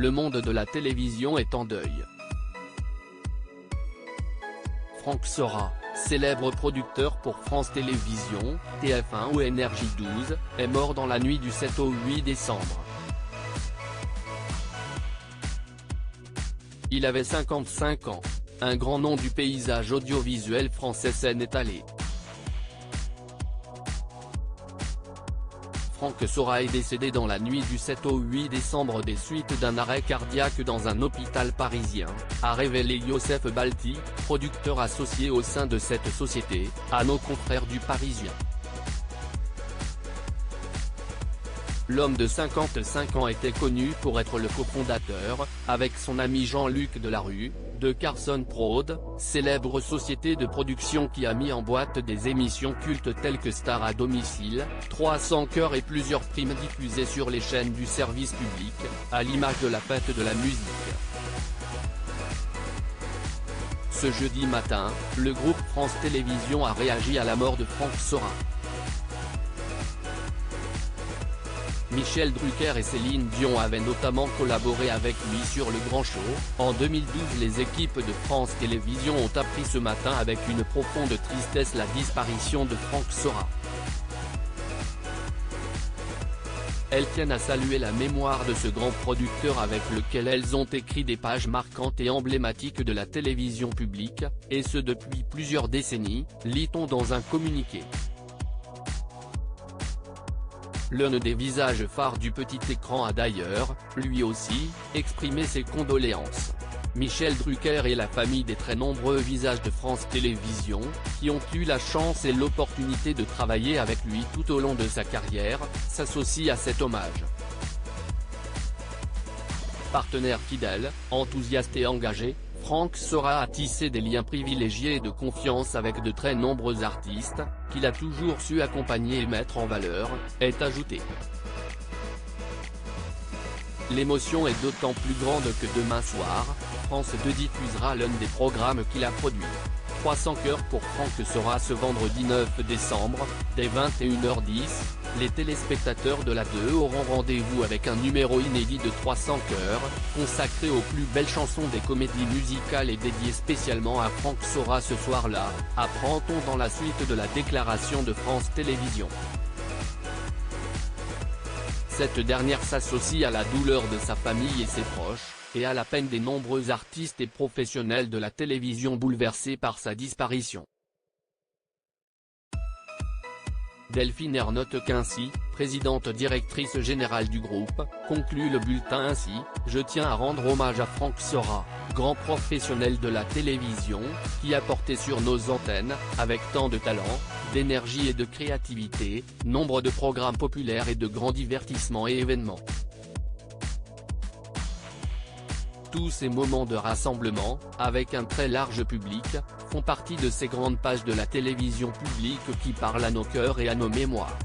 le monde de la télévision est en deuil. Franck Sora, célèbre producteur pour France Télévisions, TF1 ou Énergie 12, est mort dans la nuit du 7 au 8 décembre. Il avait 55 ans, un grand nom du paysage audiovisuel français s'en est allé. Franck Sora est décédé dans la nuit du 7 au 8 décembre des suites d'un arrêt cardiaque dans un hôpital parisien, a révélé Youssef Balti, producteur associé au sein de cette société, à nos confrères du Parisien. L'homme de 55 ans était connu pour être le cofondateur, avec son ami Jean-Luc Delarue, de Carson Prod, célèbre société de production qui a mis en boîte des émissions cultes telles que Star à domicile, 300 cœurs et plusieurs primes diffusées sur les chaînes du service public, à l'image de la fête de la musique. Ce jeudi matin, le groupe France Télévisions a réagi à la mort de Franck Sora. Michel Drucker et Céline Dion avaient notamment collaboré avec lui sur Le Grand Show. En 2012, les équipes de France Télévisions ont appris ce matin avec une profonde tristesse la disparition de Franck Sora. Elles tiennent à saluer la mémoire de ce grand producteur avec lequel elles ont écrit des pages marquantes et emblématiques de la télévision publique, et ce depuis plusieurs décennies, lit-on dans un communiqué. L'un des visages phares du petit écran a d'ailleurs, lui aussi, exprimé ses condoléances. Michel Drucker et la famille des très nombreux visages de France Télévisions, qui ont eu la chance et l'opportunité de travailler avec lui tout au long de sa carrière, s'associent à cet hommage. Partenaire fidèle, enthousiaste et engagé, Franck Sora a tissé des liens privilégiés et de confiance avec de très nombreux artistes, qu'il a toujours su accompagner et mettre en valeur, est ajouté. L'émotion est d'autant plus grande que demain soir, France 2 diffusera l'un des programmes qu'il a produit. 300 cœurs pour Franck Sora ce vendredi 9 décembre, dès 21h10, les téléspectateurs de la 2 auront rendez-vous avec un numéro inédit de 300 cœurs, consacré aux plus belles chansons des comédies musicales et dédié spécialement à Franck Sora ce soir-là, apprend-on dans la suite de la déclaration de France Télévisions. Cette dernière s'associe à la douleur de sa famille et ses proches, et à la peine des nombreux artistes et professionnels de la télévision bouleversés par sa disparition. Delphine Ernotte Quincy, présidente directrice générale du groupe, conclut le bulletin ainsi: je tiens à rendre hommage à Franck Sora, grand professionnel de la télévision, qui a porté sur nos antennes, avec tant de talent, d'énergie et de créativité, nombre de programmes populaires et de grands divertissements et événements. Tous ces moments de rassemblement, avec un très large public, font partie de ces grandes pages de la télévision publique qui parlent à nos cœurs et à nos mémoires.